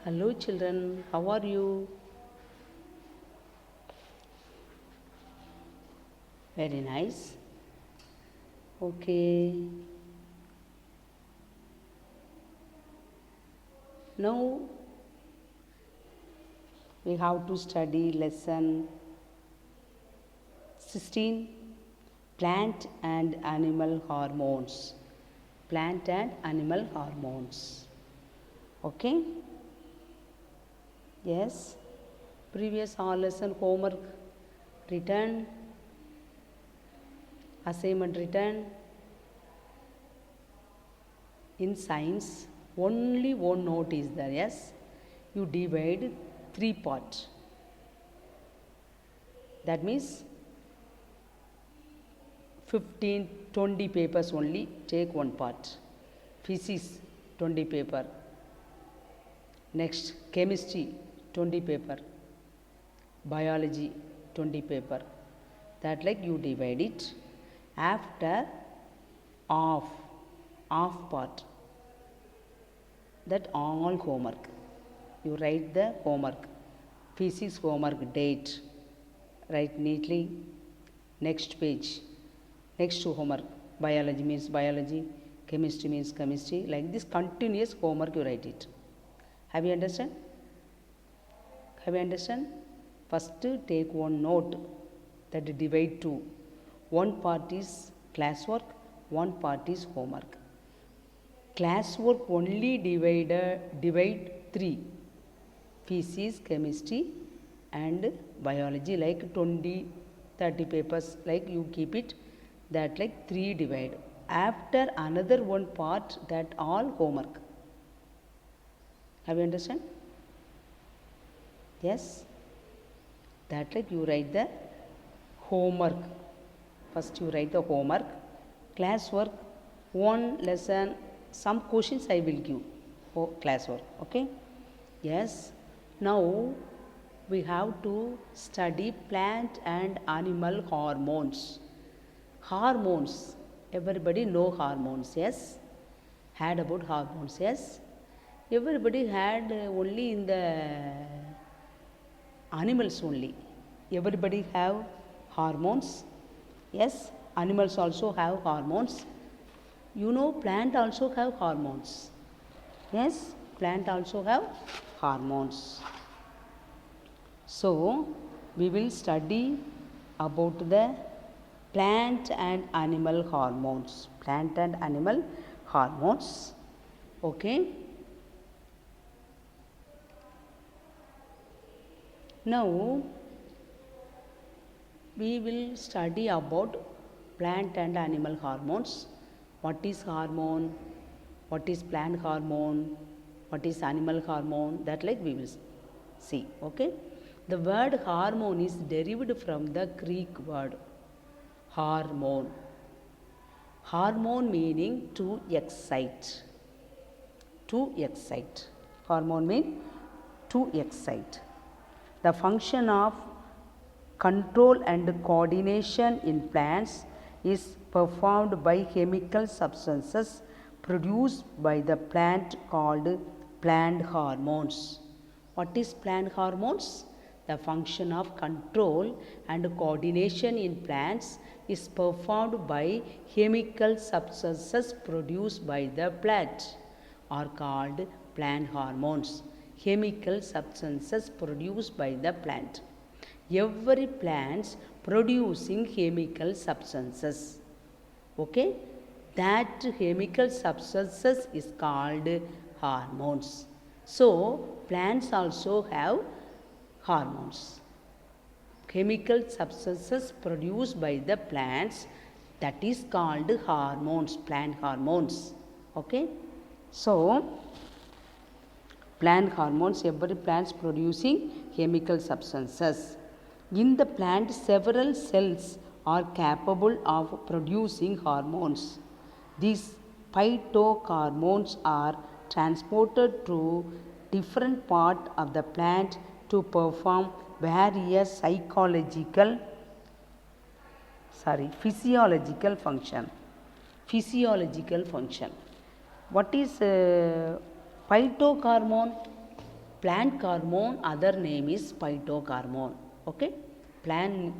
Hello children, how are you? Very nice. Okay. Now we have to study lesson 16, plant and animal hormones. Plant and animal hormones. Okay? Yes. Previous all lesson homework written, assignment written. In science, only one note is there. Yes, you divide three parts. That means 15, 20 papers only take one part. Physics 20 paper. Next chemistry 20 paper. Biology 20 paper. That like you divide it. After off part, that all homework. You write the homework. Physics homework date. Write neatly. Next page. Next homework. Biology means biology. Chemistry means chemistry. Like this continuous homework you write it. Have you understand? Have you understand? First take one note that divide two. One part is classwork, one part is homework. Classwork only divide three. Physics, chemistry and biology like 20, 30 papers like you keep it. That like 3 divide. After another one part that all homework. Have you understand? Yes. That like you write the homework. First you write the homework. Classwork, one lesson, some questions I will give for classwork. Okay? Yes. Now we have to study plant and animal hormones. Hormones. Everybody know hormones. Yes. Had about hormones. Yes. Everybody had only in the animals only. Everybody have hormones. Yes. Animals also have hormones. You know plant also have hormones. Yes. Plant also have hormones. So we will study about the plant and animal hormones. Plant and animal hormones. Okay. Now we will study about plant and animal hormones. What is hormone? What is plant hormone? What is animal hormone? That like we will see. Okay. The word hormone is derived from the Greek word hormone. Hormone meaning to excite. To excite. Hormone mean to excite. The function of control and coordination in plants is performed by chemical substances produced by the plant called plant hormones. What is plant hormones? The function of control and coordination in plants is performed by chemical substances produced by the plant are called plant hormones. Chemical substances produced by the plant. Every plant producing chemical substances. Okay, that chemical substances is called hormones. So plants also have hormones. Chemical substances produced by the plants, that is called hormones, plant hormones. Okay, so plant hormones, every plants producing chemical substances. In the plant, several cells are capable of producing hormones. These phytohormones are transported to different part of the plant to perform various physiological function. Physiological function. What is phytohormone? Plant hormone, other name is phytohormone. Okay, plant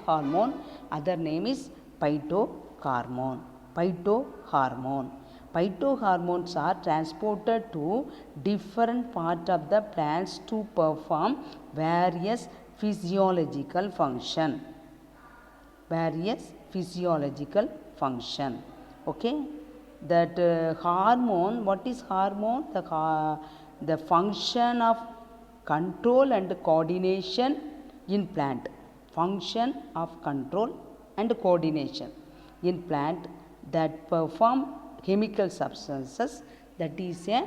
hormone, other name is phytohormone. Phytohormone. Phytohormones are transported to different part of the plants to perform various physiological function. Various physiological function. Okay, that hormone. What is hormone? The function of control and coordination in plant. Function of control and coordination in plant that perform chemical substances, that is a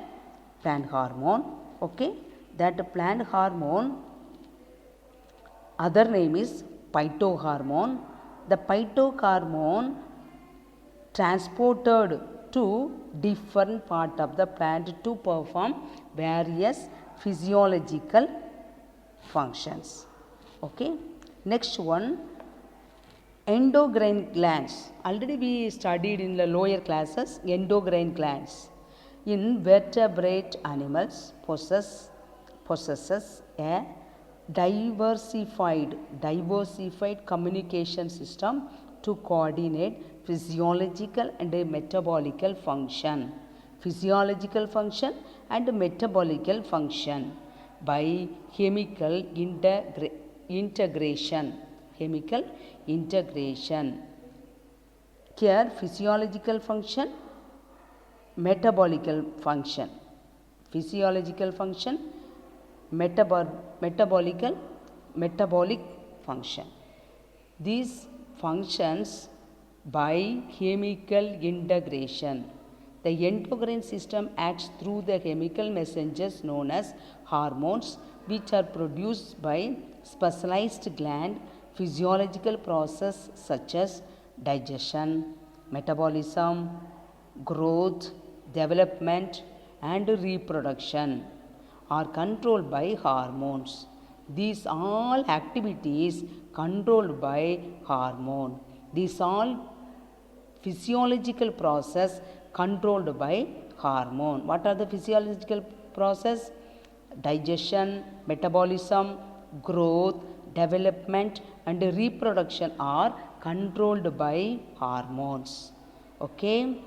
plant hormone. Okay, that plant hormone, other name is phytohormone. The phytohormone transported to different part of the plant to perform various physiological functions. Okay, next one, endocrine glands. Already we studied in the lower classes endocrine glands. In vertebrate animals possesses a diversified communication system to coordinate physiological and metabolical function. Physiological function and metabolical function by chemical integration. Chemical integration. Here physiological function, metabolical function. Physiological function, metabolic function. These functions by chemical integration. The endocrine system acts through the chemical messengers known as hormones, which are produced by specialized gland. Physiological process such as digestion, metabolism, growth, development and reproduction are controlled by hormones. These all activities controlled by hormone. These all physiological process controlled by hormone. What are the physiological process? Digestion, metabolism, growth, development and reproduction are controlled by hormones. Okay,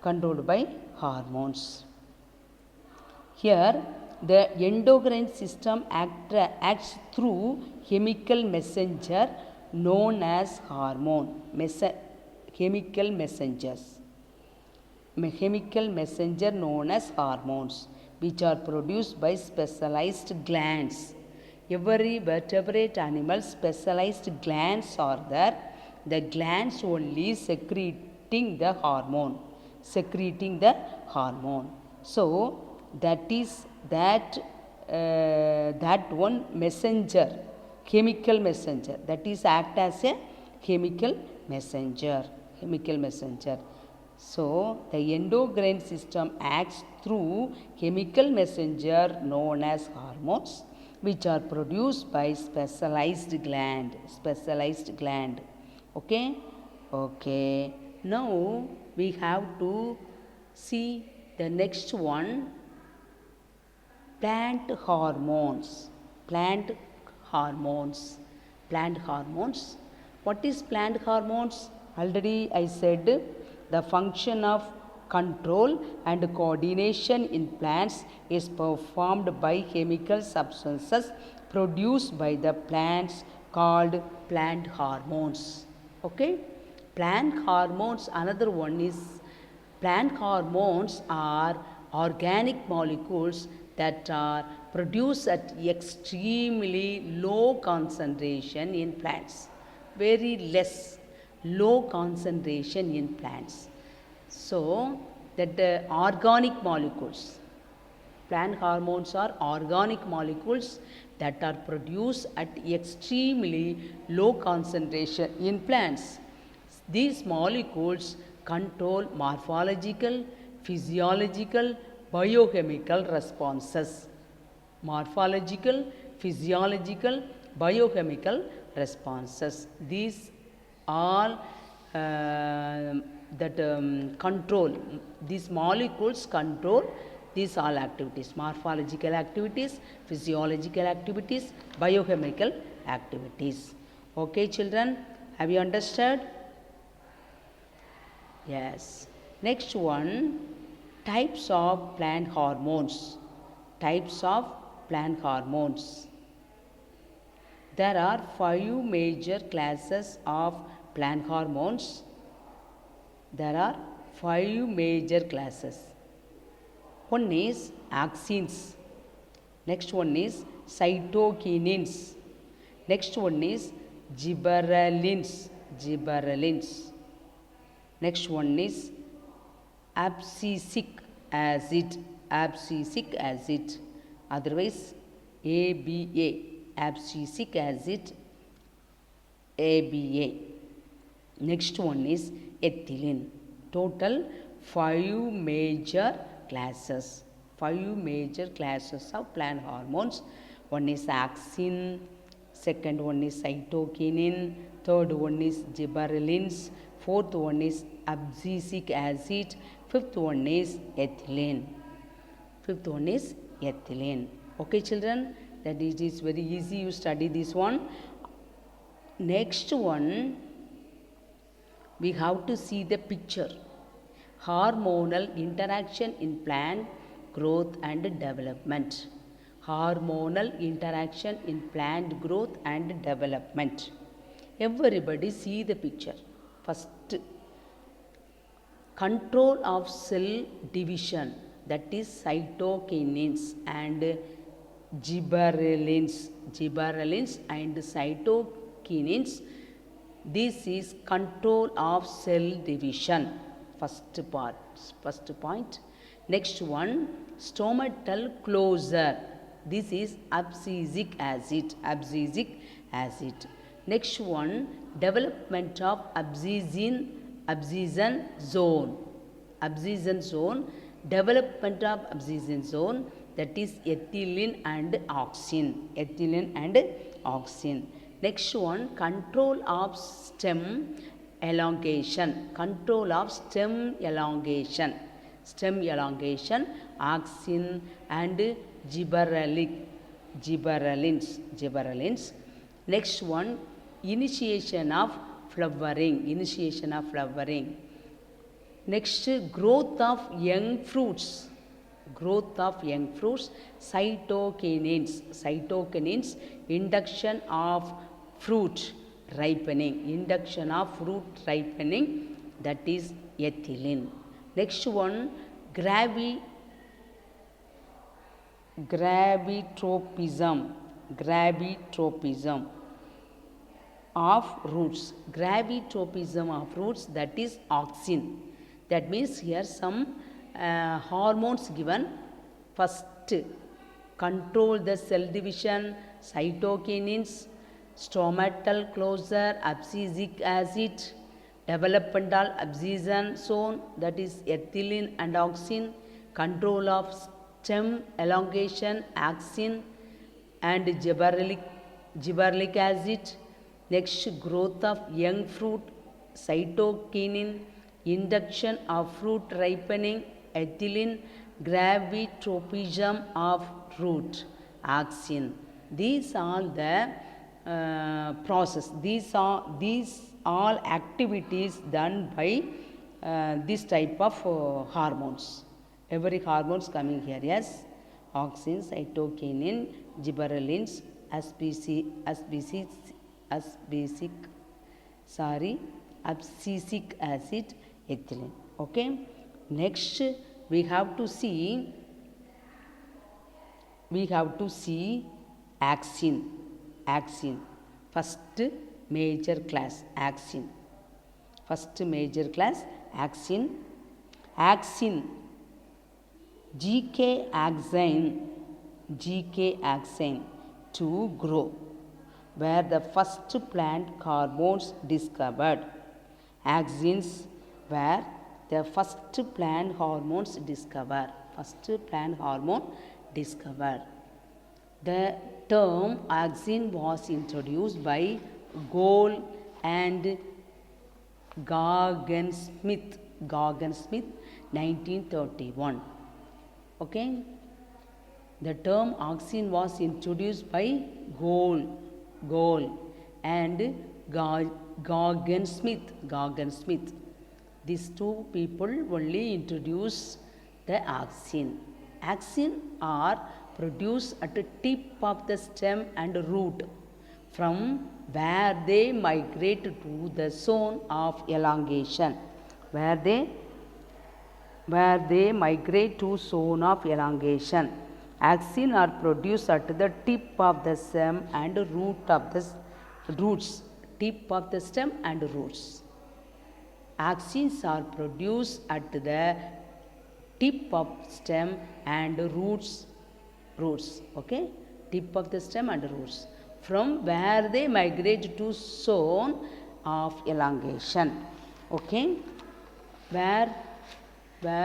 controlled by hormones. Here the endocrine system acts through chemical messenger known as hormone. Chemical messengers. Chemical messenger known as hormones, which are produced by specialized glands. Every vertebrate animal specialized glands are there. The glands only secreting the hormone. So that is that one messenger, chemical messenger, that is act as a chemical messenger. So the endocrine system acts through chemical messenger known as hormones, which are produced by specialized gland. Okay, now we have to see the next one, plant hormones. What is plant hormones? Already I said, the function of control and coordination in plants is performed by chemical substances produced by the plants called plant hormones. Okay, plant hormones, another one is, plant hormones are organic molecules that are produced at extremely low concentration in plants. Very low concentration in plants. So that the organic molecules, plant hormones are organic molecules that are produced at extremely low concentration in plants. These molecules control morphological, physiological, biochemical responses. These all control, these molecules control these all activities: morphological activities, physiological activities, biochemical activities. Okay, children, have you understood? Yes. Next one, types of plant hormones. Types of plant hormones. There are 5 major classes of plant hormones. There are 5 major classes. One is auxins. Next one is cytokinins. Next one is gibberellins. Gibberellins. Next one is abscisic acid. Abscisic acid. Otherwise ABA. Abscisic acid. ABA. Next one is ethylene. Total 5 major classes. 5 major classes of plant hormones. One is auxin, second one is cytokinin, third one is gibberellins, fourth one is abscisic acid, fifth one is ethylene. Fifth one is ethylene. Okay, children, that it is very easy. You study this one. Next one, we have to see the picture. Hormonal interaction in plant growth and development. Hormonal interaction in plant growth and development. Everybody see the picture. First, control of cell division, that is cytokinins and gibberellins. Gibberellins and cytokinins. This is control of cell division. First point. Next one, stomatal closure. This is abscisic acid. Abscisic acid. Next one, development of abscission zone. Abscission zone. Development of abscission zone, that is ethylene and auxin. Ethylene and auxin. Next one, control of stem elongation. Control of stem elongation. Stem elongation, auxin and gibberellins. Next one, initiation of flowering. Initiation of flowering. Next, growth of young fruits. Growth of young fruits, cytokinins. Cytokinins, induction of fruit ripening. Induction of fruit ripening, that is ethylene. Next one, gravitropism. Gravitropism of roots. Gravitropism of roots, that is auxin. That means here some hormones given. First, control the cell division, cytokinins, stomatal closure, abscisic acid, developmental abscission zone, that is ethylene and auxin, control of stem elongation, auxin and gibberellic acid. Next, growth of young fruit, cytokinin, induction of fruit ripening, ethylene, gravitropism of root, auxin. These are the process. These all activities done by this type of hormones. Every hormones coming here. Yes, auxin, cytokinin, gibberellins, abscisic acid, ethylene. Okay. Next, we have to see auxin. Auxin. First major class, auxin. First major class, auxin. Auxin. GK axine to grow, where the first plant hormones discovered. Axins were the first plant hormones discovered. First plant hormone discovered. The term auxin was introduced by Gould and Gordon Smith, 1931. Okay. The term auxin was introduced by Gall and Gorgon Smith. These two people only introduced the auxin. Auxin are produced at the tip of the stem and root, from where they migrate to the zone of elongation. Where they migrate to zone of elongation. Axin are produced at the tip of the stem and roots. Tip of the stem and roots. Axins are produced at the tip of stem and roots. Okay, tip of the stem and roots, from where they migrate to zone of elongation. Okay, where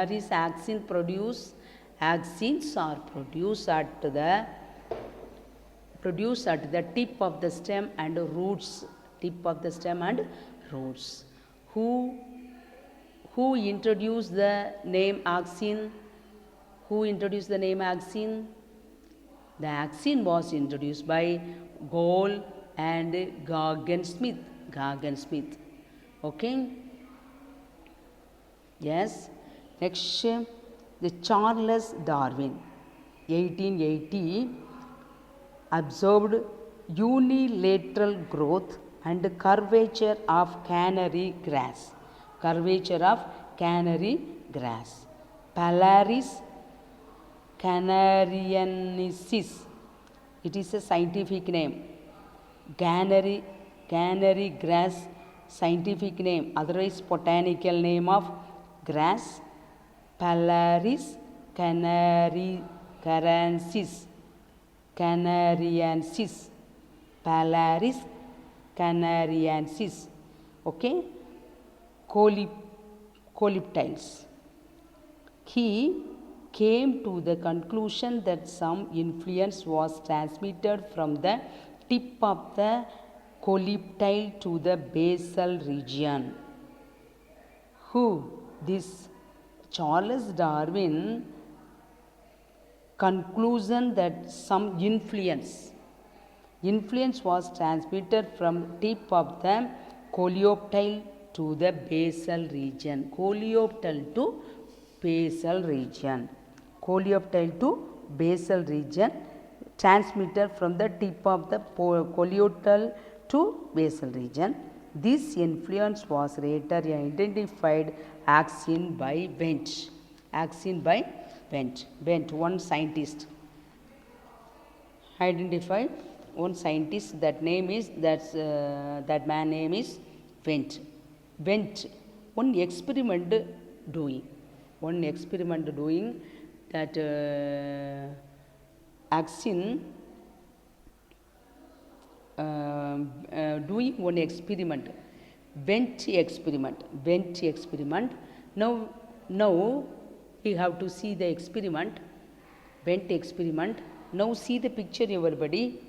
is axin produced? Axins are produced at the tip of the stem and roots. Tip of the stem and roots. Who introduced the name auxin? Who introduced the name auxin? The auxin was introduced by Gall and Gorgon Smith. Okay. Yes. Next, the Charles Darwin, 1880, observed unilateral growth and curvature of canary grass. Polaris canariensis. It is a scientific name. Canary grass, scientific name, otherwise botanical name of grass, Polaris canariensis. Polaris canariensis. Okay. Calyptiles. He came to the conclusion that some influence was transmitted from the tip of the calyptile to the basal region. Who? This Charles Darwin conclusion that some influence was transmitted from tip of the coleoptile to the basal region. Coleoptile to basal region, transmitted from the tip of the coleoptile to basal region. This influence was later identified auxin by Wendt. One scientist identified one scientist. That man name is Wendt. One experiment doing that auxin. Doing one experiment, Wendt experiment. Now we have to see the experiment, Wendt experiment. Now see the picture, everybody.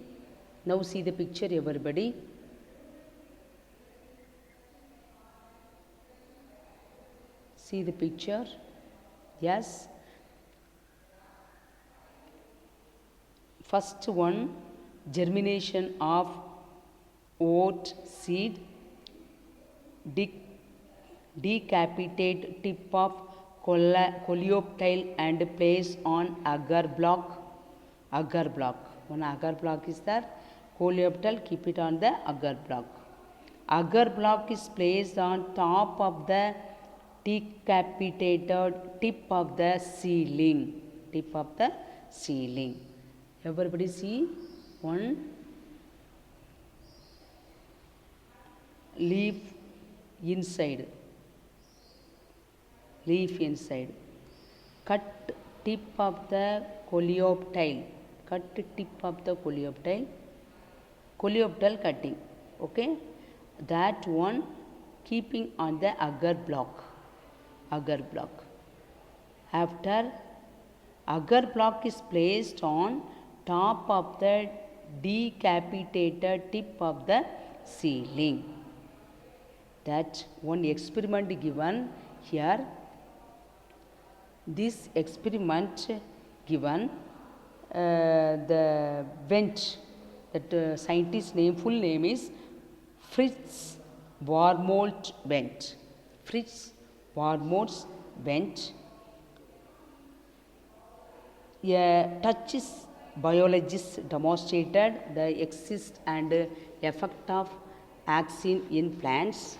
See the picture. Yes. First one, germination of oat seed, decapitate tip of coleoptile and place on agar block. One agar block is there. Coleoptile, keep it on the agar block. Agar block is placed on top of the decapitated tip of the seedling. Everybody see one leaf inside. Cut tip of the coleoptile. Coleoptile cutting. Okay. That one keeping on the agar block. After agar block is placed on top of the decapitated tip of the seedling. That one experiment given here. This experiment given. The Wendt, that scientist name, full name is Fritz Warmolt Wendt. Fritz Warmolt Wendt. A touch biologist demonstrated the exist and effect of auxin in plants.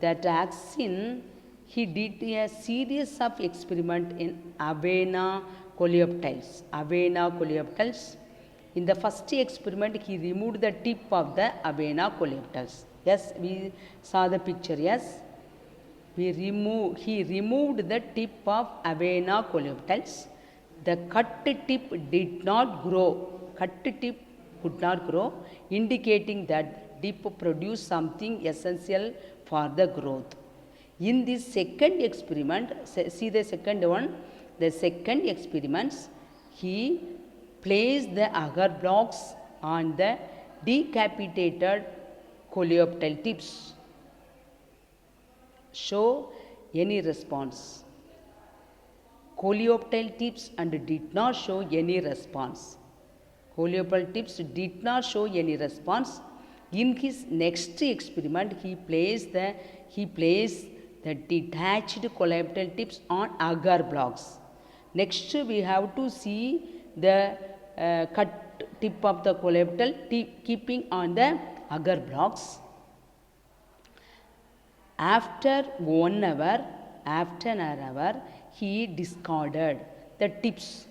That auxin, he did a series of experiment in Avena coleoptiles. Avena coleoptiles. In the first experiment, he removed the tip of the Avena coleoptiles. Yes, we saw the picture. Yes, he removed the tip of Avena coleoptiles. The cut tip did not grow. Cut tip could not grow, indicating that tip produced something essential for the growth. In this second experiment, see the second one. The second experiments, he placed the agar blocks on the decapitated coleoptile tips. Show any response. Coleoptile tips and did not show any response. Coleoptile tips did not show any response. In his next experiment, he placed the detached coleoptile tips on agar blocks. Next, we have to see the cut tip of the coleoptile keeping on the agar blocks. After 1 hour, he discarded the tips.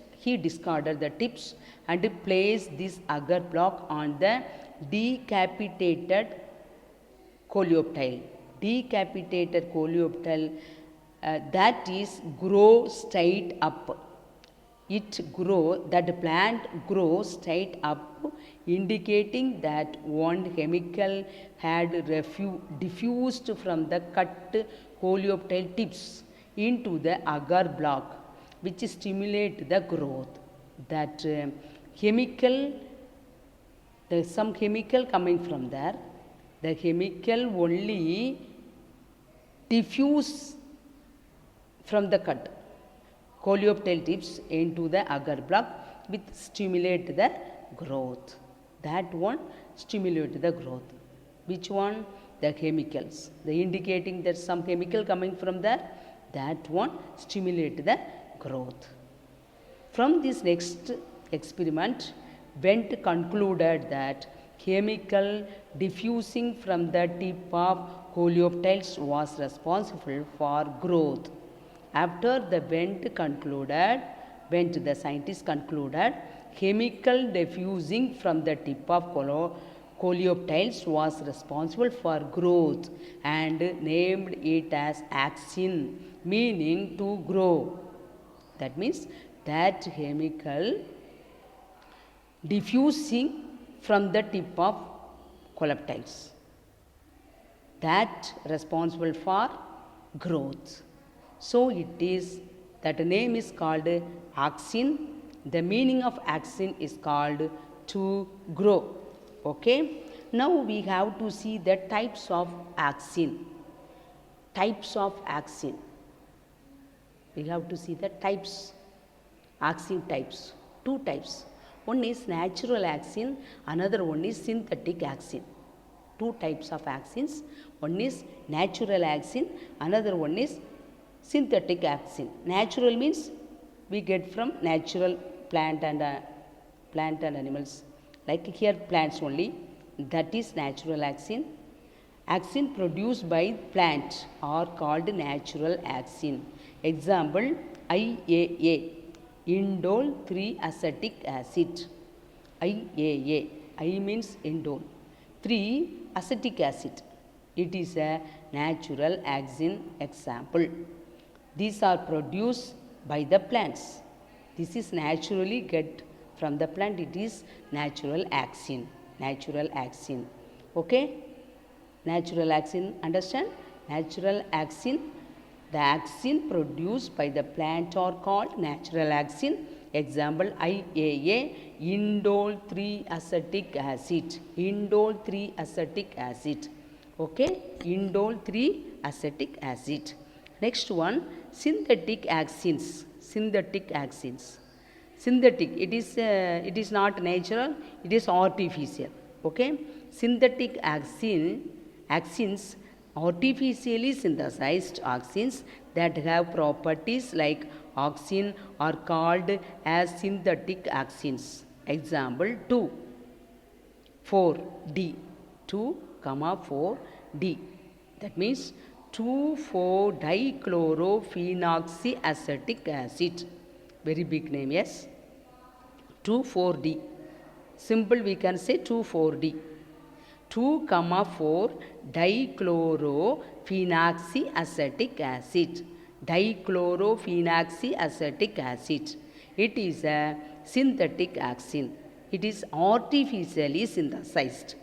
And placed this agar block on the decapitated coleoptile. That is grow straight up. That plant grows straight up, indicating that one chemical had diffused from the cut coleoptile tips into the agar block, which stimulate the growth. That there's some chemical coming from there. The chemical only diffuse from the cut coleoptile tips into the agar block, which stimulate the growth. That one stimulate the growth. Which one? The chemicals. The indicating that some chemical coming from there, that one stimulate the growth. From this next experiment, Wendt concluded that chemical diffusing from the tip of coleoptiles was responsible for growth. After the Wendt the scientist concluded, chemical diffusing from the tip of coleoptiles was responsible for growth and named it as auxin, meaning to grow. That means that chemical diffusing from the tip of coleoptiles, that responsible for growth. So it is, that name is called auxin. The meaning of auxin is called to grow. Okay. Now we have to see the types of auxin. We have to see the types. Auxin types. Two types. One is natural auxin, another one is synthetic auxin. Two types of auxins. One is natural auxin, another one is synthetic auxin. Natural means we get from natural plant and animals. Like here plants only. That is natural auxin. Auxin produced by plant are called natural auxin. Example, IAA, indole 3-acetic acid. IAA, I means indole, 3-acetic acid. It is a natural auxin example. These are produced by the plants. This is naturally get from the plant. It is natural auxin. Okay. Natural auxin, understand? Natural auxin. The auxin produced by the plant are called natural auxin. Example, IAA, indole 3-acetic acid. Indole 3-acetic acid. Okay, indole 3-acetic acid. Next one, synthetic auxins. Synthetic, it is not natural, it is artificial. Okay, synthetic auxins, artificially synthesized auxins that have properties like auxin are called as synthetic auxins. Example 2 4D, 2 comma 4D, that means 2,4-dichlorophenoxyacetic acid. Very big name, yes. 2,4-D, simple we can say 2,4-D. 2,4-dichlorophenoxyacetic acid. Dichlorophenoxyacetic acid, it is a synthetic auxin. It is artificially synthesized.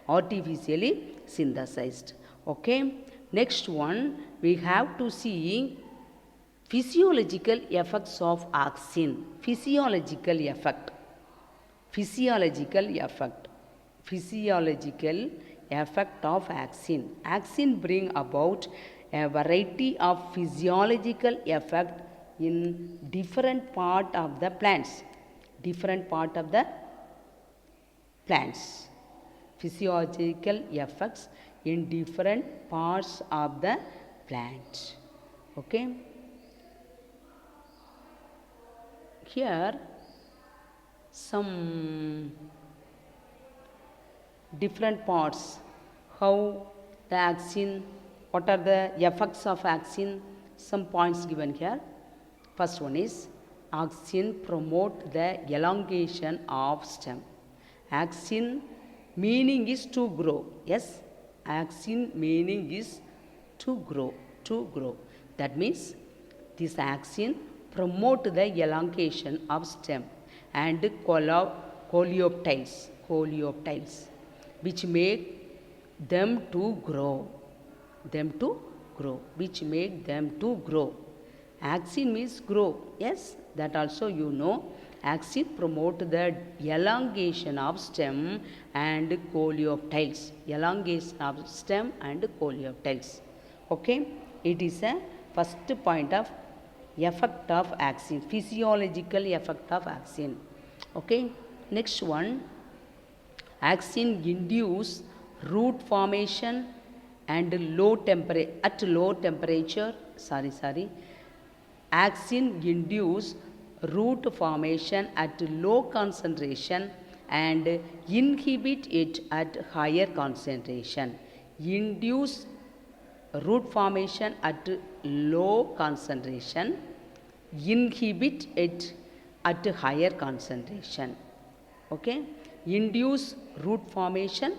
Artificially synthesized. Okay, next one we have to see physiological effects of auxin. Physiological effect. Physiological effect. Physiological effect of auxin. Auxin bring about a variety of physiological effect in different part of the plants. Different part of the plants. Physiological effects in different parts of the plant. Okay. Here some different parts, how the auxin, what are the effects of auxin, some points given here. First one is auxin promote the elongation of stem. Auxin meaning is to grow. Yes, auxin meaning is to grow, to grow. That means this auxin promote the elongation of stem and coleoptiles, which make them to grow, which make them to grow. Auxin means grow. Yes, that also you know. Auxin promote the elongation of stem and coleoptiles. Elongation of stem and coleoptiles. Okay, it is a first point of effect of auxin, physiological effect of auxin. Okay, next one, auxin induce root formation and at low temperature. Auxin induce root formation at low concentration and inhibit it at higher concentration. Induce root formation at low concentration, inhibit it at higher concentration. Okay, induce root formation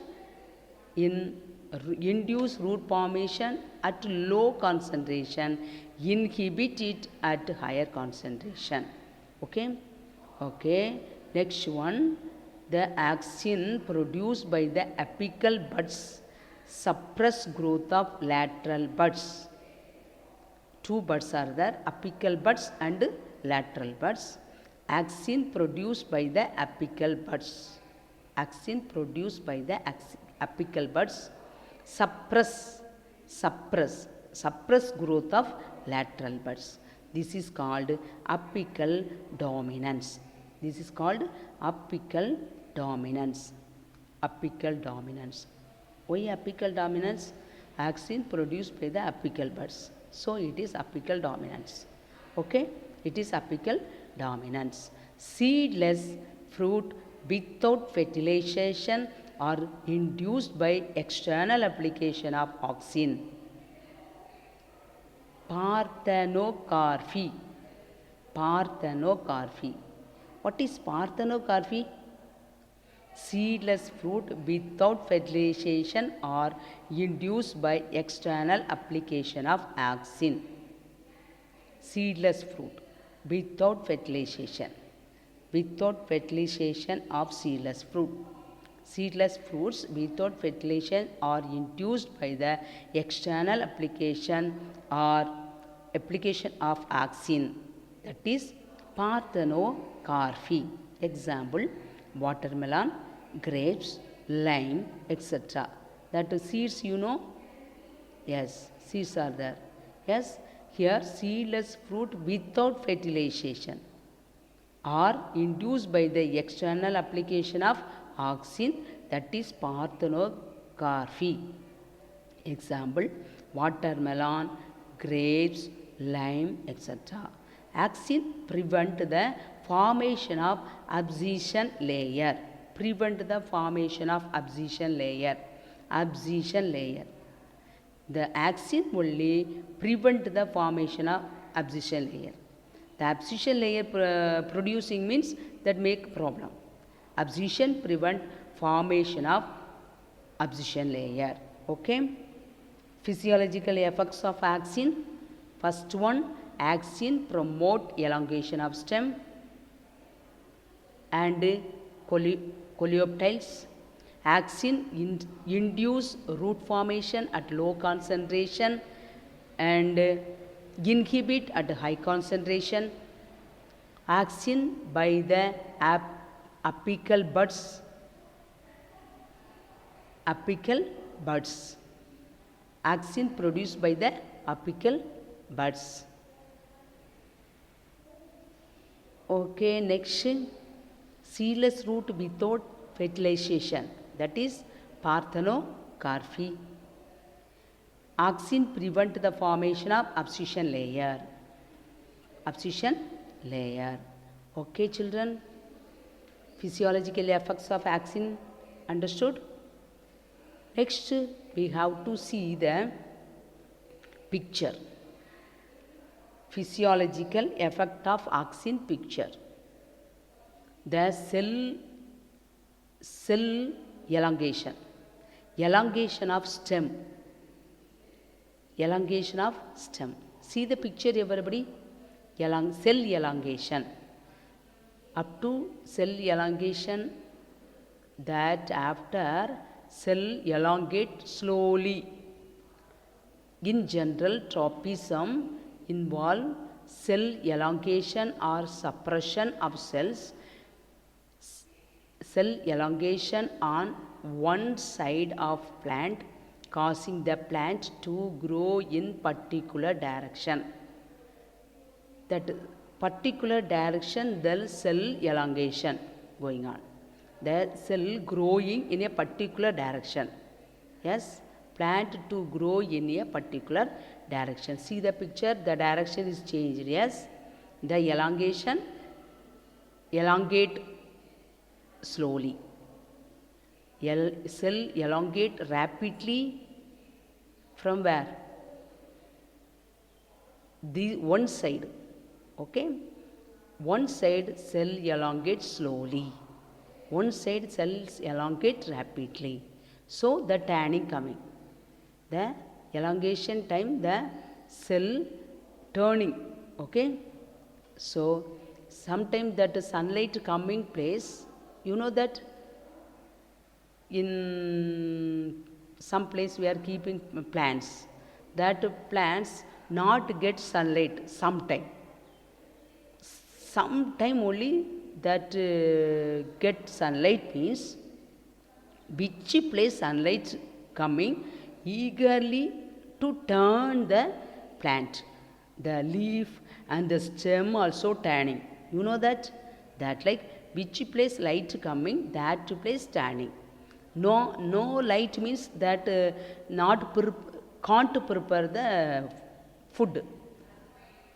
at low concentration, inhibit it at higher concentration. Okay. Okay, next one, the auxin produced by the apical buds suppress growth of lateral buds. Two buds are there, apical buds and lateral buds. Auxin produced by the apical buds. Auxin produced by the apical buds suppress growth of lateral buds. This is called apical dominance. This is called apical dominance. Apical dominance. Why apical dominance? Auxin produced by the apical buds, so it is apical dominance. Okay, it is apical dominance. Seedless fruit without fertilization are induced by external application of auxin. Parthenocarpy. Parthenocarpy. What is parthenocarpy? Seedless fruit without fertilization are induced by external application of auxin. Seedless fruit without fertilization. Without fertilization of seedless fruit. Seedless fruits without fertilization are induced by the external application of auxin. That is parthenocarpy. Example, watermelon, grapes, lime, etc. That seeds, you know. Yes, seeds are there. Yes, here seedless fruit without fertilization are induced by the external application of auxin, that is parthenography. Example: watermelon, grapes, lime, etc. Auxin prevent the formation of abscission layer. Prevent the formation of abscission layer. Abscission layer. The auxin only prevent the formation of abscission layer. The abscission layer producing means that make problem. Abscission prevent formation of abscission layer. Okay. Physiological effects of auxin. First one, auxin promote elongation of stem and coleoptiles. Auxin induce root formation at low concentration and inhibit at high concentration. Auxin by the apical buds. Apical buds. Auxin produced by the apical buds. Okay, next, seedless root without fertilization, that is parthenography. Auxin prevent the formation of abscission layer. Abscission layer. Okay, children. Physiological effects of auxin understood? Next, we have to see the picture. Physiological effect of auxin picture. The cell elongation. Elongation of stem. Elongation of stem. See the picture, everybody. Cell elongation. Up to cell elongation, that after cell elongate slowly. In general, tropism involve cell elongation or suppression of cells. Cell elongation on one side of plant, causing the plant to grow in particular direction. That particular direction, the cell elongation going on. The cell growing in a particular direction. Yes, plant to grow in a particular direction. See the picture, the direction is changed. Yes, the elongation, elongate slowly. Cell elongate rapidly from where? The one side. Okay, one side cell elongate slowly. One side cells elongate rapidly. So the tanning coming. The elongation time, the cell turning. Okay. So sometimes that sunlight coming place, you know that in some place we are keeping plants. That plants not get sunlight sometime. Sometime only that get sunlight means which place sunlight coming, eagerly to turn the plant, the leaf and the stem also turning. You know that? That like which place light coming, that place turning. No light means that can't prepare the food.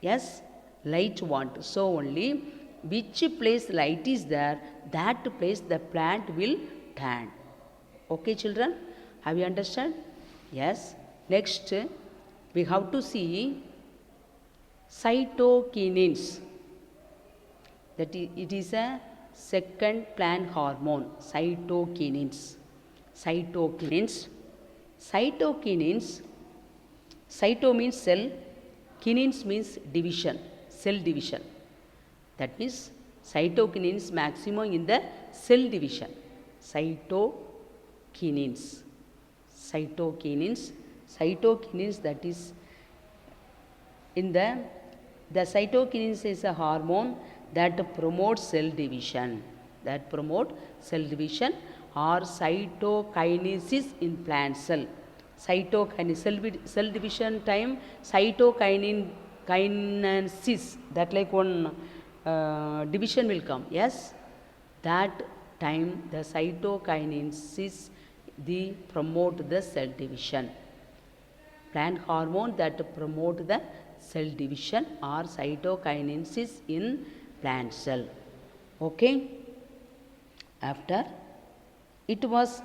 Yes, light want. So only which place light is there, that place the plant will turn. Okay, children, have you understood? Yes. Next, we have to see cytokinins. That it is a second plant hormone. Cytokinins. Cytokinins. Cytokinins. Cyto means cell. Kinins means division. Cell division. That means cytokinins maximum in the cell division. Cytokinins. Cytokinins. Cytokinins, that is in the cytokinins is a hormone that promotes cell division. That promote cell division or cytokinesis in plant cell. Cytokinesis, cell division time, cytokinesis, that like one division will come. Yes, that time the cytokinins is the promote the cell division. Plant hormone that promote the cell division are cytokinins in plant cell. Okay. After it was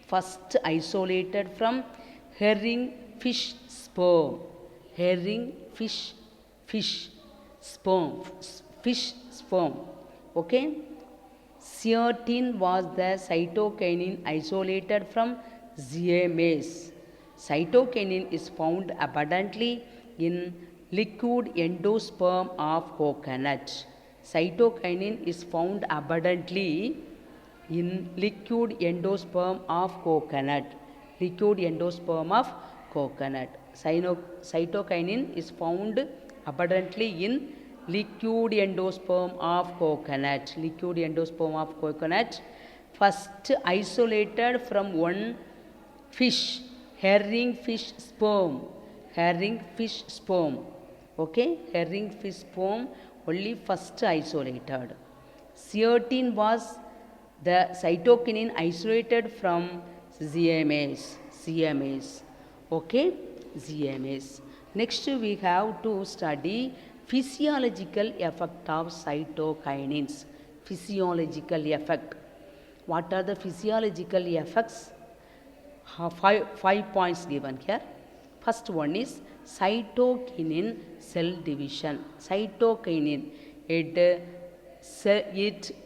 first isolated from herring fish sperm. Herring fish sperm. Fish sperm. Okay. Certin was the cytokinin isolated from zeae maize. Cytokinin is found abundantly in liquid endosperm of coconut. Cytokinin is found abundantly in liquid endosperm of coconut. Liquid endosperm of coconut. Cytokinin is found abundantly in liquid endosperm of coconut. Liquid endosperm of coconut. First isolated from one fish, herring fish sperm. Herring fish sperm. Okay, herring fish sperm only first isolated. Certin was the cytokinin isolated from zeae maize. Okay, zeae maize. Next we have to study physiological effect of cytokinins. Physiological effect. What are the physiological effects? Five points given here. First one is cytokinin cell division. Cytokinin, it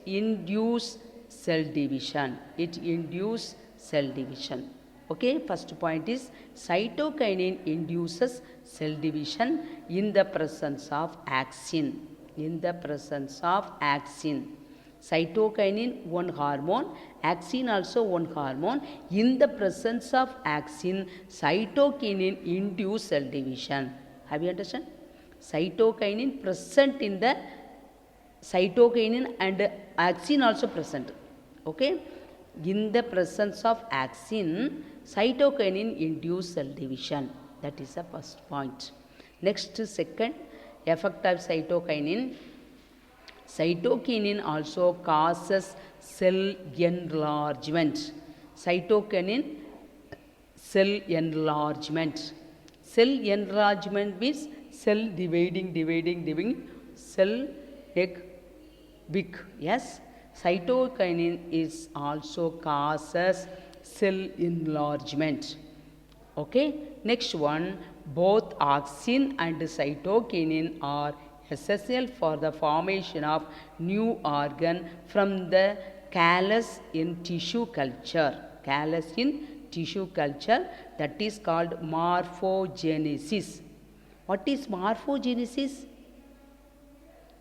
induce cell division. It induce cell division. Okay, first point is cytokinin induces cell division in the presence of axin. In the presence of axin. Cytokinin one hormone, axin also one hormone. In the presence of axin, cytokinin induce cell division. Have you understand? Cytokinin present in the cytokinin and axin also present. Okay. In the presence of axin, cytokinin induce cell division. That is the first point. Next, second effect of cytokinin. Cytokinin also causes cell enlargement. Cytokinin cell enlargement. Cell enlargement means cell dividing, cell big. Yes. Cytokinin is also causes cell enlargement. Okay. Next one, both auxin and cytokinin are essential for the formation of new organ from the callus in tissue culture. Callus in tissue culture, that is called morphogenesis. What is morphogenesis?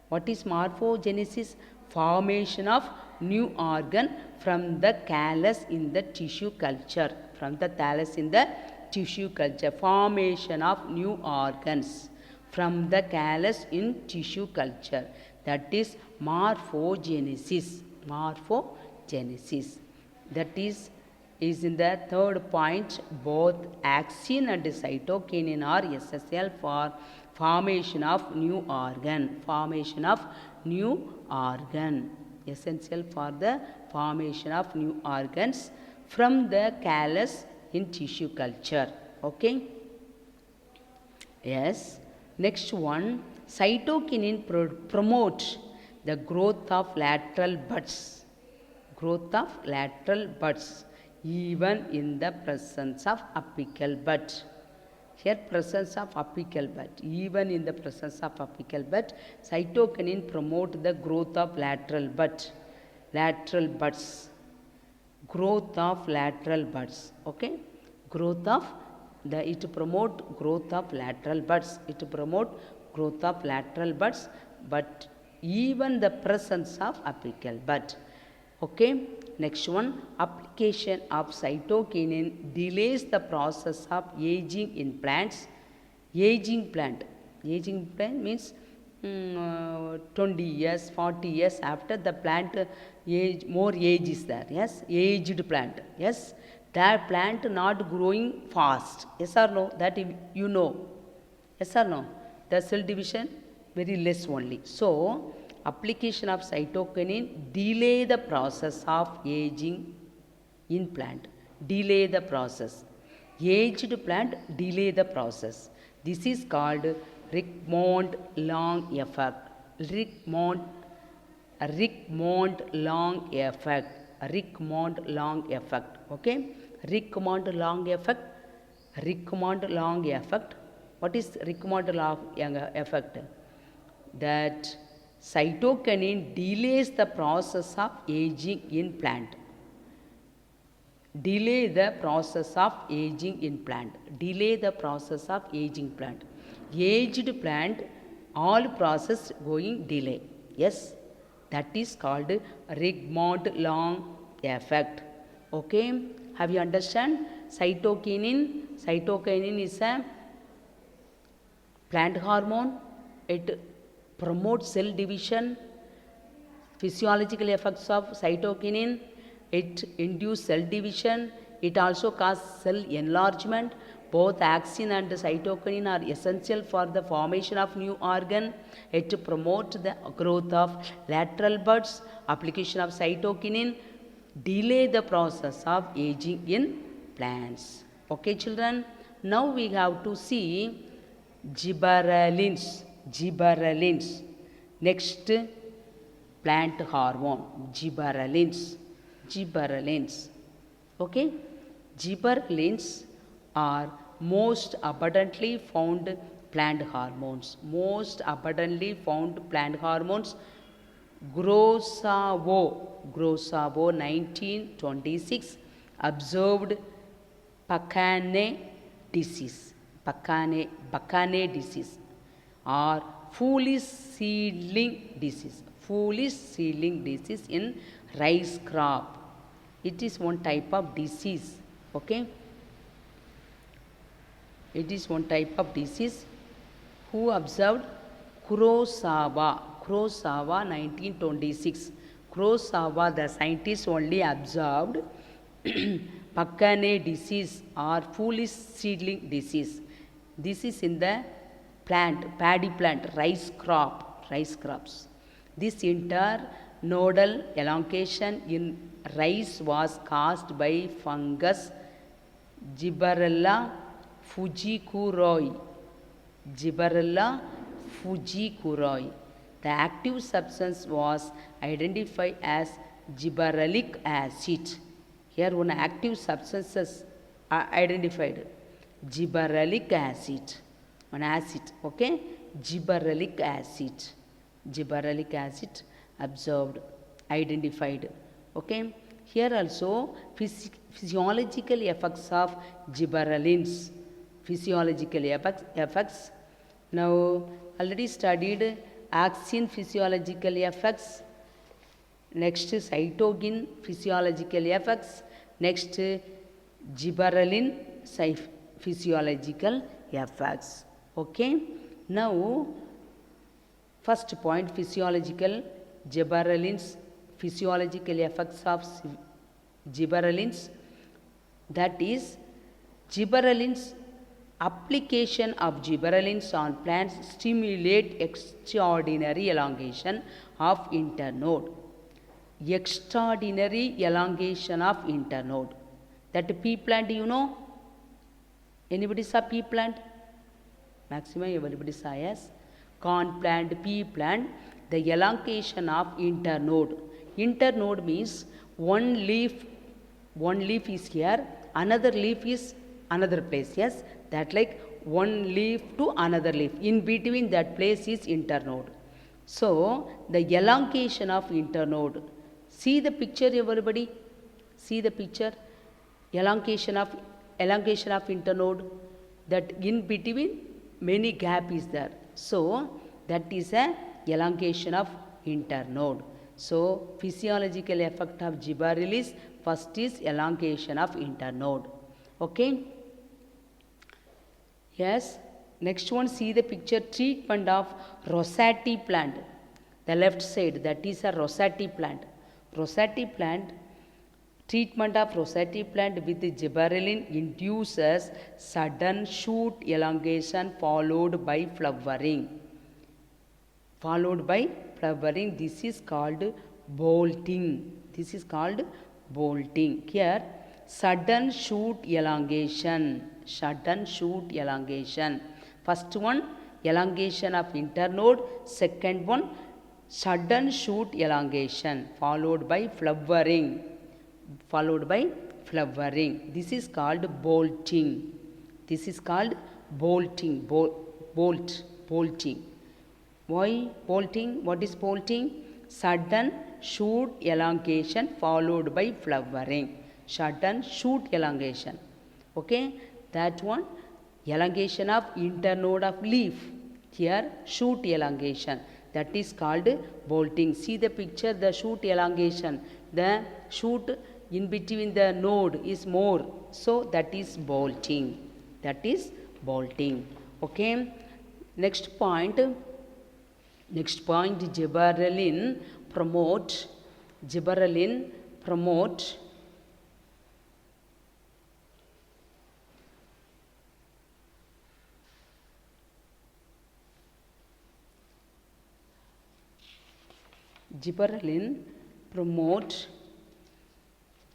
What is morphogenesis? Formation of new organ from the callus in the tissue culture. From the thallus in the tissue culture. Formation of new organs from the callus in tissue culture. That is morphogenesis. Morphogenesis. That is in the third point. Both axin and cytokinin are essential for formation of new organ. Formation of new organ. Essential for the formation of new organs from the callus in tissue culture. Okay. Yes. Next one, cytokinin promote the growth of lateral buds. Growth of lateral buds even in the presence of apical bud. Here presence of apical bud. Even in the presence of apical bud, cytokinin promote the growth of lateral bud. Lateral buds. Growth of lateral buds. Okay. Growth of it promote growth of lateral buds. It promote growth of lateral buds, but even the presence of apical bud. Okay. Next one, application of cytokinin delays the process of aging in plants. Aging plant means 20 years, 40 years after the plant age, more age is there. Yes, aged plant. Yes, that plant not growing fast. Yes or no? That you know. Yes or no? The cell division very less only. So application of cytokinin delay the process of aging in plant. Delay the process. Aged plant delay the process. This is called Rickmond-Long effect. Rickmond-Long effect. Rickmond-Long effect. Okay. Rickmond-Long effect. Rickmond-Long effect. What is Rickmond-Long effect? That cytokinin delays the process of aging in plant. Delay the process of aging in plant. Delay the process of aging plant. Aged plant, all process going delay. Yes, that is called Rickmond-Long effect. Okay, have you understand? Cytokinin is a plant hormone. It promotes cell division. Physiological effects of cytokinin: it induces cell division. It also causes cell enlargement. Both axin and cytokinin are essential for the formation of new organ. It promotes the growth of lateral buds. Application of cytokinin delay the process of aging in plants. Okay, children. Now we have to see gibberellins. Gibberellins. Next, plant hormone. Gibberellins. Gibberellins. Okay, gibberellins are most abundantly found plant hormones. Most abundantly found plant hormones. Grossavo 1926 observed Pacane disease. Pacane disease or foolish seedling disease. Foolish seedling disease in rice crop. It is one type of disease. Okay, it is one type of disease. Who observed? Kurosawa 1926. Kurosawa, the scientist, only observed Pacane disease or foolish seedling disease. This is in the plant, paddy plant, rice crops. This internodal elongation in rice was caused by fungus Gibberella fujikuroi. Gibberella fujikuroi. The active substance was identified as gibberellic acid. Here one active substances are identified. Gibberellic acid. One acid. Okay. Gibberellic acid. Gibberellic acid observed, identified. Okay. Here also physiological effects of gibberellins. Physiological effects. Now already studied axin physiological effects. Next, cytokinin physiological effects. Next, gibberellin physiological effects. Okay. Now, first point, physiological gibberellins, physiological effects of gibberellins. That is, gibberellins, application of gibberellins on plants stimulate extraordinary elongation of internode. Extraordinary elongation of internode. That pea plant, you know? Anybody saw pea plant? Maximum everybody saw, yes. Corn plant, pea plant, the elongation of internode. Internode means one leaf is here, another leaf is another place, yes. That like one leaf to another leaf. In between that place is internode. So, the elongation of internode. See the picture, everybody. See the picture. Elongation of internode. That in between many gap is there. So, that is a elongation of internode. So, physiological effect of gibberellins, first is elongation of internode. Okay. Yes. Next one, see the picture, treatment of rosati plant. The left side, that is a rosati plant. Rosati plant, treatment of rosati plant with gibberellin induces sudden shoot elongation followed by flowering. followed by flowering. This is called bolting. This is called bolting. Here, sudden shoot elongation. Sudden shoot elongation. First one, elongation of internode. Second one, sudden shoot elongation followed by flowering. Followed by flowering. This is called bolting. This is called bolting. Bolting. Why bolting? What is bolting? Sudden shoot elongation followed by flowering. Sudden shoot elongation. Okay, that one, elongation of internode of leaf. Here, shoot elongation. That is called bolting. See the picture, the shoot elongation. The shoot in between the node is more. So that is bolting. That is bolting. Okay. Next point, gibberellin promote. Gibberellin promote gibberellin promote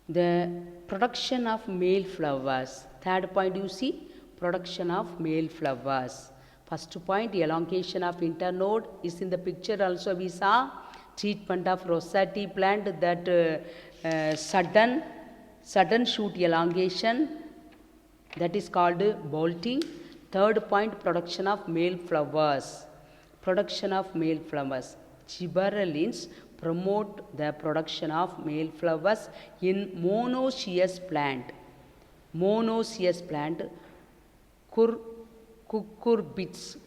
the production of male flowers. Third point, you see, production of male flowers. First point, elongation of internode is in the picture also. We saw treatment of rosette plant, that sudden shoot elongation, that is called bolting. Third point, production of male flowers. Production of male flowers. Gibberellins promote the production of male flowers in monoecious plant. Monoecious plant, cucurbits.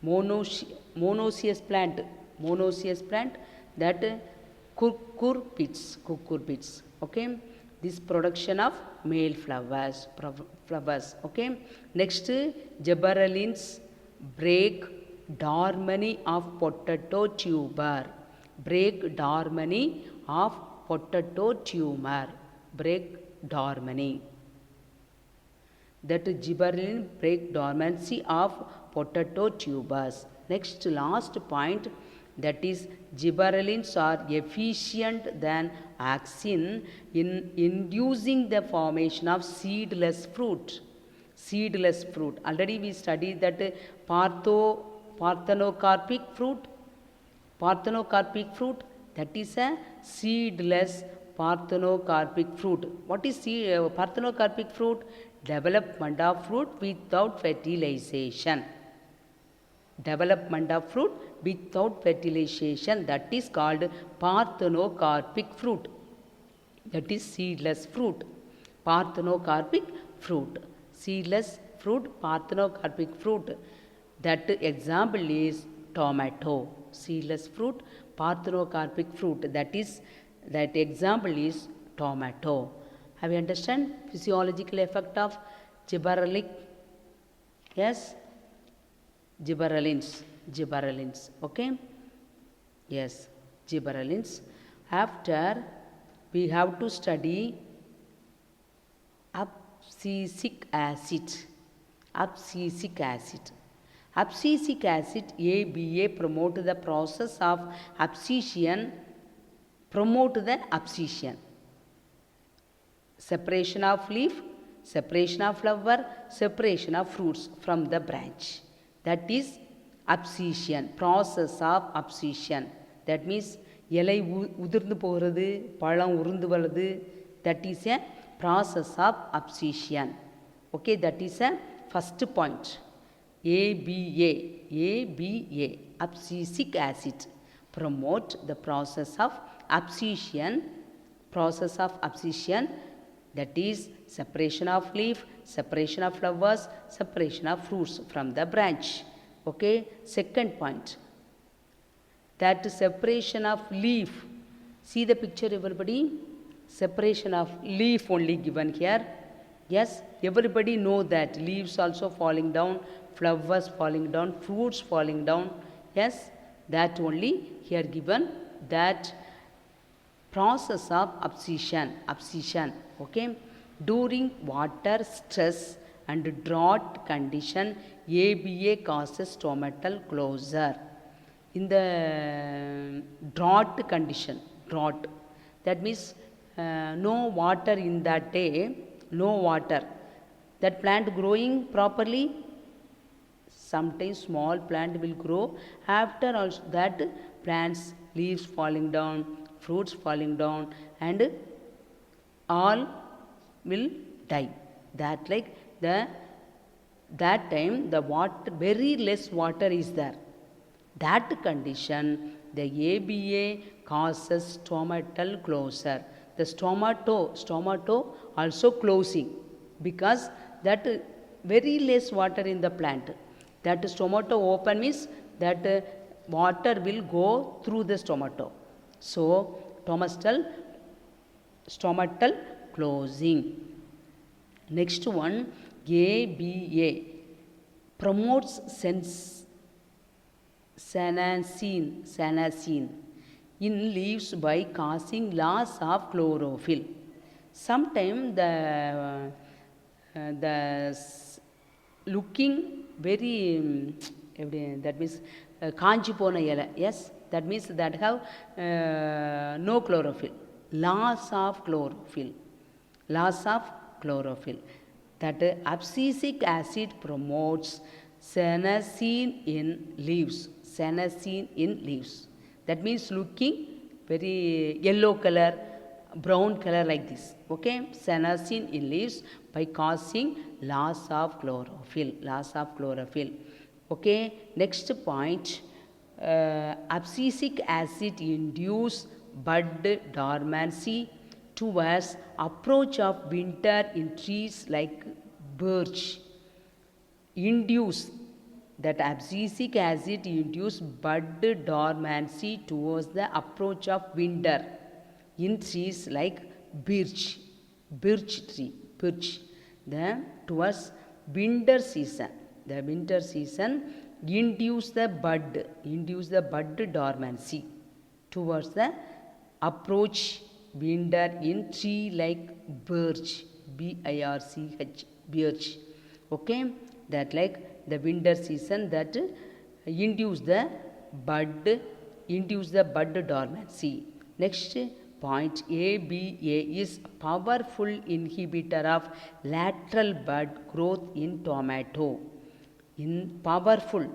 Monoecious plant, that cucurbits. Okay, this production of male flowers. Okay, next, gibberellins break dormani of potato tuber. Break dormani of potato tuber. Break dormani. That gibberellin break dormancy of potato tubers. Next, last point, that is gibberellins are efficient than auxin in inducing the formation of seedless fruit. Seedless fruit. Already we studied that parthenocarpic fruit. Parthenocarpic fruit, that is a seedless parthenocarpic fruit. What is parthenocarpic fruit? Development of fruit without fertilization. Development of fruit without fertilization, that is called parthenocarpic fruit. That is seedless fruit. Parthenocarpic fruit. Seedless fruit, parthenocarpic fruit. That example is tomato. Seedless fruit, parthenocarpic fruit. That example is tomato. Have you understand physiological effect of gibberellic? Yes, gibberellins. Okay, yes, gibberellins. After, we have to study abscisic acid. Abscisic acid, ABA, promote the process of abscission. Separation of leaf, separation of flower, separation of fruits from the branch. That is abscission, process of abscission. That means இலை உதிர்ந்து போகிறது, பழம் உருந்து வருது. That is a process of abscission. Okay, that is a first point. ABA, abscisic acid, promote the process of abscission. That is separation of leaf, separation of flowers, separation of fruits from the branch. Okay, second point, that separation of leaf. See the picture, everybody. Separation of leaf only given here. Yes, everybody know that leaves also falling down, flowers falling down, fruits falling down. Yes, that only here given, that process of abscission. Okay, during water stress and drought condition, ABA causes stomatal closure. in the drought condition, drought, that means no water in that day, no water, that plant growing properly, sometimes small plant will grow, after also that plants leaves falling down, fruits falling down, and all will die. That like the that time the water, very less water is there, that condition the ABA causes stomatal closure, the stomato also closing, because that very less water in the plant, that stomato open means that water will go through the stomato, so stomatal closing. Next one, ABA promotes sanacin in leaves by causing loss of chlorophyll. Sometimes the looking very that means காஞ்சி போன இலை, yes, that means that have no chlorophyll, loss of chlorophyll, that abscisic acid promotes sanacin in leaves, that means looking very yellow color, brown color like this, okay, sanacin in leaves by causing loss of chlorophyll, okay. Next point, abscisic acid induce bud dormancy towards approach of winter in trees like birch. Induce, that abscisic acid induce bud dormancy towards the approach of winter in trees like birch tree, the towards winter season, induce the bud dormancy towards the approach winter in tree like birch, birch, okay, that like the winter season that induce the bud dormancy. Next point, ABA is powerful inhibitor of lateral bud growth in tomato. Powerful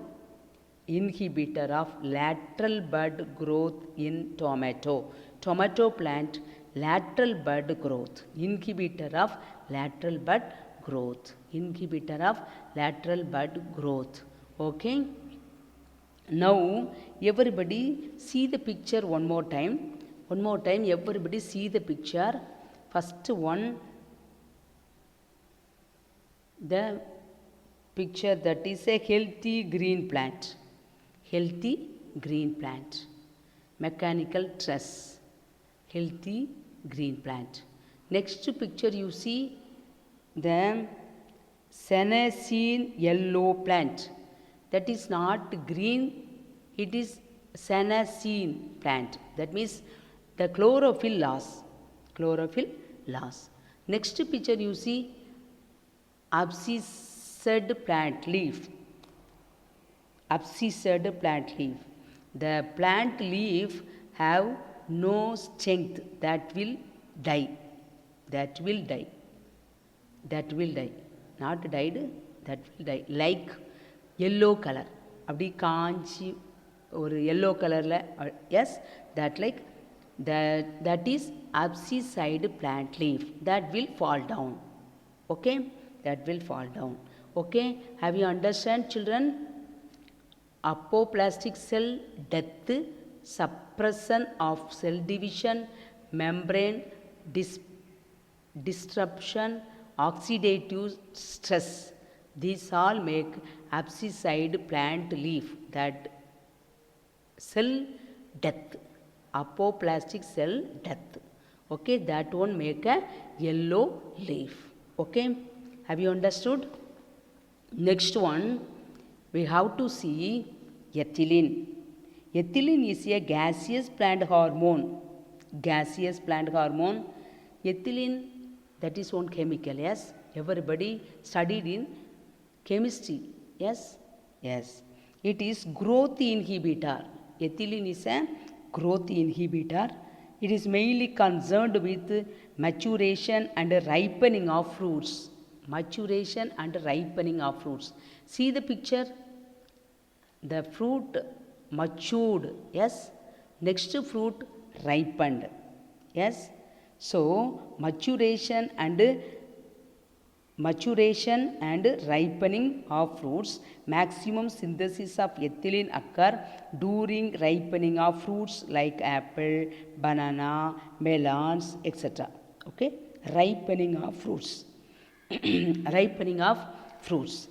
inhibitor of lateral bud growth in tomato plant, lateral bud growth, inhibitor of lateral bud growth, okay. Now everybody see the picture one more time, everybody see the picture. First one, the picture that is a healthy green plant, mechanical truss, healthy green plant. Next picture you see the sanacin yellow plant, that is not green, it is sanacin plant, that means the chlorophyll loss. Next picture you see abscissed plant leaf, the plant leaf have no strength, that will die, not died, that will die, like yellow color, அப்படி காஞ்சி ஒரு yellow colorல, yes, that like that is abscissed plant leaf, that will fall down, okay, okay. Have you understand, children? Apoplastic cell death, suppression of cell division, membrane disruption, oxidative stress, these all make abscissed plant leaf, that cell death, apoplastic cell death, okay, that one make a yellow leaf, okay. Have you understood? Next one, we have to see ethylene. Ethylene is a gaseous plant hormone, ethylene, that is one chemical, yes, everybody studied in chemistry, yes, it is growth inhibitor, Ethylene is a growth inhibitor. It is mainly concerned with maturation and ripening of fruits. Maturation and ripening of fruits. See the picture? The fruit matured, yes. Next fruit ripened, yes. So maturation and ripening of fruits. Maximum synthesis of ethylene occur during ripening of fruits like apple, banana, melons, etc. Okay, ripening of fruits. Ripening of fruits.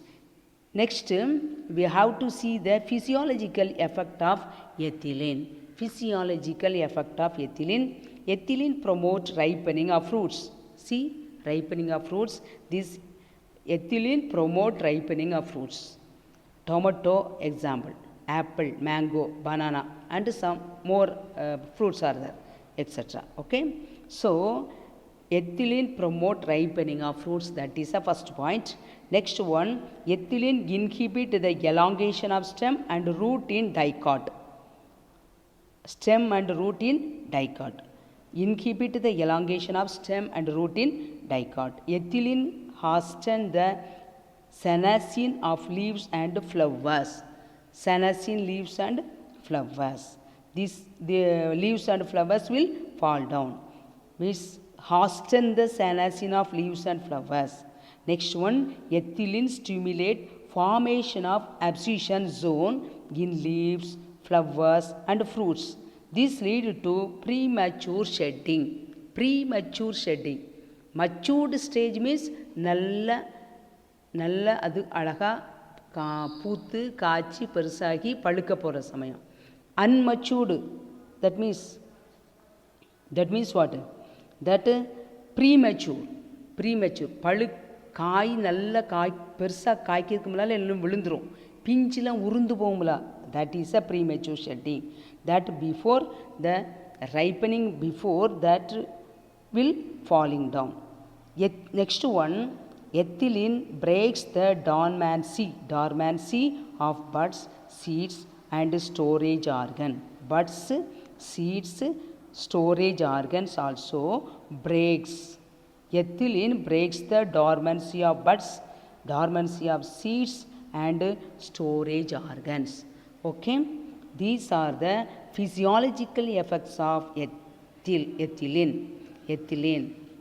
Next, we have to see the physiological effect of ethylene. Physiological effect of ethylene. Ethylene promotes ripening of fruits. See, ripening of fruits. This ethylene promote ripening of fruits. Tomato example, apple, mango, banana, and some more fruits are there, etc. Okay. So, ethylene promote ripening of fruits. That is the first point. Next one, ethylene inhibit the elongation of stem and root in dicot. Stem and root in dicot. Inhibit the elongation of stem and root in dicot. Ethylene hastens the senescence of leaves and flowers. Senescence leaves and flowers. The leaves and flowers will fall down. Which hasten the senescence of leaves and flowers. Next one, ethylene stimulate formation of abscission zone in leaves, flowers and fruits. This lead to premature shedding. Premature shedding. Matured stage means நல்ல அது அழகாக பூத்து காய்ச்சி பெருசாகி பழுக்க போகிற சமயம். Unmatured, that means what? That premature காய் நல்ல பெருசாக காய்க்கிறதுக்கு முன்னால் எல்லாம் விழுந்துடும், பிஞ்செலாம் உருந்து போகும்ல, that is a premature shedding. That before the ripening, before that will falling down. Next one, ethylene breaks the dormancy of buds, seeds and storage organ. Buds, seeds, storage organs also breaks. Ethylene breaks the dormancy of buds, dormancy of seeds and storage organs. Okay, these are the physiological effects of ethylene.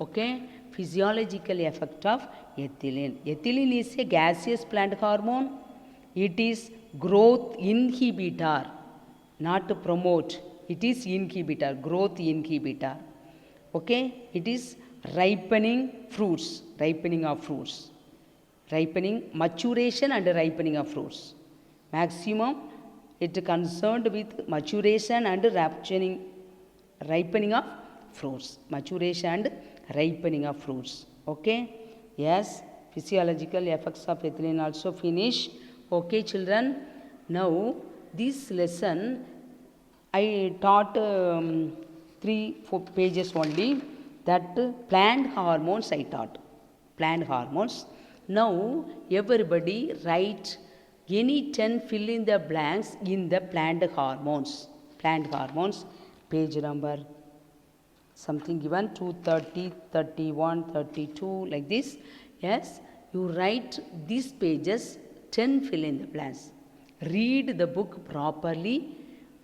Okay, physiological effect of ethylene. Ethylene is a gaseous plant hormone. It is growth inhibitor, not to promote. It is inhibitor, growth inhibitor. Okay, it is ripening fruits, ripening of fruits, ripening, maturation and ripening of fruits. Maximum it concerned with maturation and ripening of fruits, maturation and ripening of fruits. Okay, yes, physiological effects of ethylene also finish. Okay children, now this lesson I taught 3-4 pages only. That plant hormones I taught, plant hormones. Now everybody write any 10 fill in the blanks in the plant hormones. Plant hormones, page number something given 230, 31, 32 like this. Yes, you write these pages 10 fill in the blanks. Read the book properly.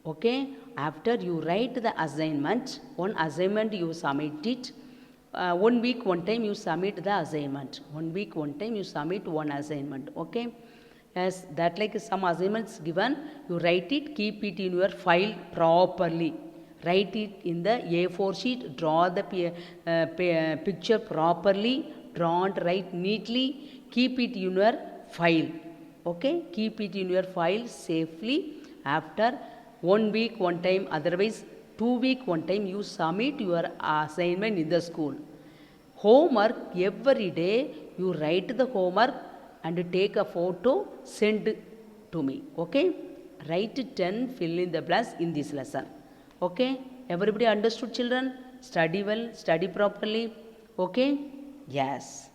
Okay, after you write the assignment, one assignment you submit it. 1 week one time you submit the assignment. 1 week one time you submit one assignment. Okay, yes, that like some assignments given, you write it, keep it in your file properly. Write it in the A4 sheet, draw the picture properly, drawn, write neatly, keep it in your file. Okay, keep it in your file safely. After 1 week one time, otherwise 2 week one time you submit your assignment in the school. Homework every day you write the homework and take a photo, send to me. Okay, write 10 fill in the blanks in this lesson. Okay, everybody understood children? Study well, study properly. Okay, yes.